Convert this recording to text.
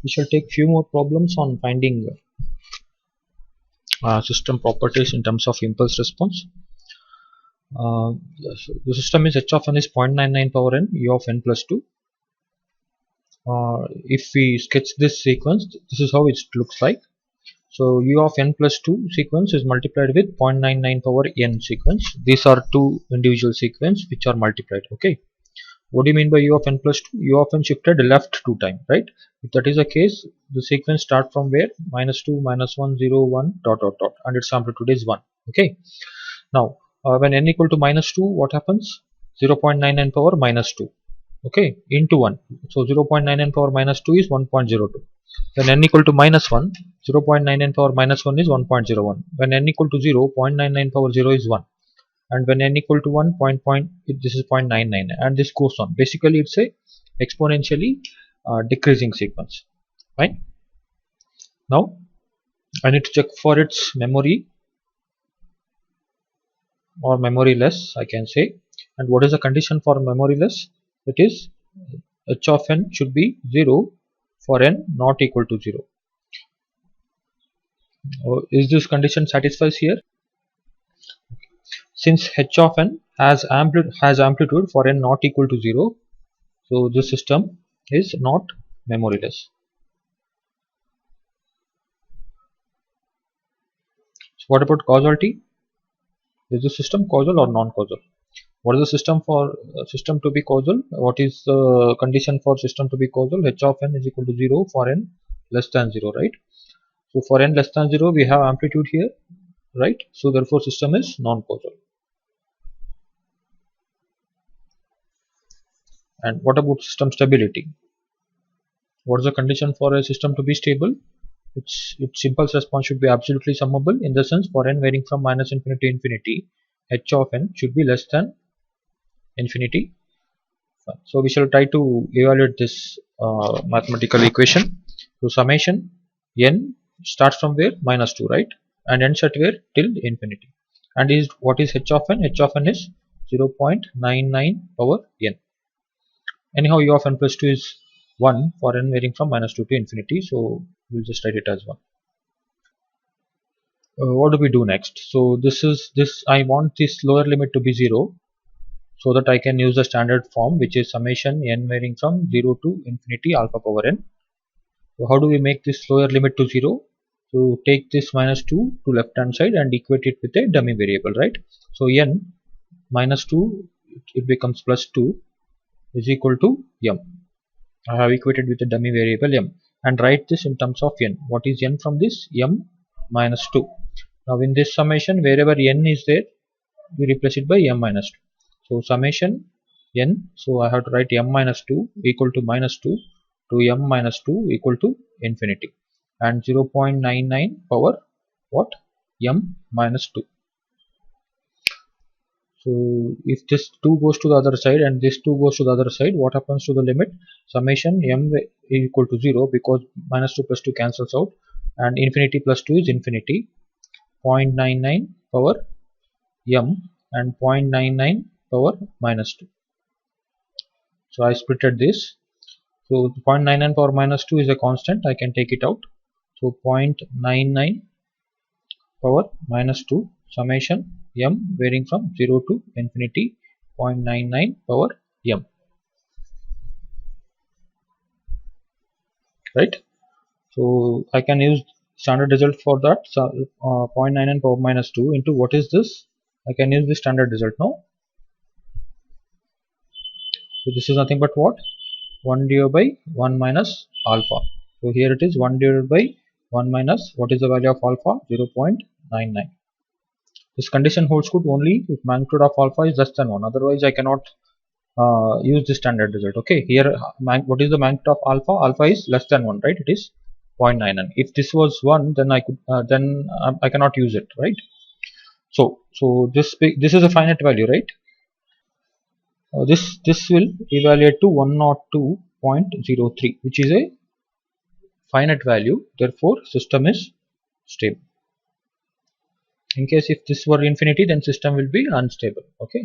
we shall take few more problems on finding system properties in terms of impulse response. uh, the system is h of n is 0.99 power n u of n plus 2. If we sketch this sequence, this is how it looks like. So u of n plus 2 sequence is multiplied with 0.99 power n sequence. These are two individual sequence which are multiplied. Okay, what do you mean by u of n plus 2? U of n shifted left 2 times, right? If that is the case, the sequence start from where? -2, -1, 0, 1, dot dot dot, and its amplitude is 1. Okay, now when n equal to -2, what happens? 0.99 power -2, okay, into 1. So 0.99 power -2 is 1.02. When n equal to -1, 0.99 power -1 is 1.01. When n equal to 0, 0.99 power 0 is 1. And when n equal to 1, this is 0.99, and this goes on. Basically, it's a exponentially decreasing sequence. Right? Now, I need to check for its memory or memoryless, I can say. And what is the condition for memoryless? It is h of n should be 0 for n not equal to 0. Is this condition satisfies here? Since h of n has amplitude for n not equal to 0, so this system is not memoryless. So what about causality? Is the system causal or non-causal? What is the system for system to be causal? What is the condition for system to be causal? H of n is equal to 0 for n less than 0, right? So for n less than 0, we have amplitude here, right? So therefore system is non-causal. And what about system stability? What is the condition for a system to be stable? Its impulse response should be absolutely summable, in the sense for n varying from -infinity to infinity, h of n should be less than infinity. So we shall try to evaluate this mathematical equation. So summation n starts from where? -2, right? And ends at where? Till infinity. And is what is h of n? H of n is 0.99 power n. Anyhow, u of n plus 2 is 1 for n varying from -2 to infinity. So we'll just write it as 1. What do we do next? So I want this lower limit to be 0, so that I can use the standard form, which is summation n varying from 0 to infinity alpha power n. So how do we make this lower limit to 0? So take this -2 to left hand side and equate it with a dummy variable, right? So n -2, it becomes +2 is equal to m. I have equated with the dummy variable m, and write this in terms of n. What is n from this? M -2. Now in this summation, wherever n is there, we replace it by m -2. So summation n, so I have to write m -2 equal to -2 to m -2 equal to infinity, and 0.99 power what? M -2. So if this 2 goes to the other side and this 2 goes to the other side, what happens to the limit? Summation m equal to 0, because -2 plus 2 cancels out, and infinity plus 2 is infinity. 0.99 power m and 0.99 power -2. So I splitted this. So 0.99 power -2 is a constant. I can take it out. So 0.99 power -2 summation m varying from 0 to infinity 0.99 power m. Right? So I can use standard result for that. So 0.99 power -2 into what is this? I can use the standard result now. So this is nothing but what? 1 divided by 1 minus alpha. So here it is 1 divided by 1 minus, what is the value of alpha? 0.99. This condition holds good only if magnitude of alpha is less than 1. Otherwise I cannot use the standard result. Okay, here what is the magnitude of alpha? Alpha is less than 1, right? It is 0.99. If this was 1, then I could I cannot use it, right? So this is a finite value, right? This will evaluate to 102.03, which is a finite value. Therefore system is stable. In case if this were infinity, then system will be unstable. Okay.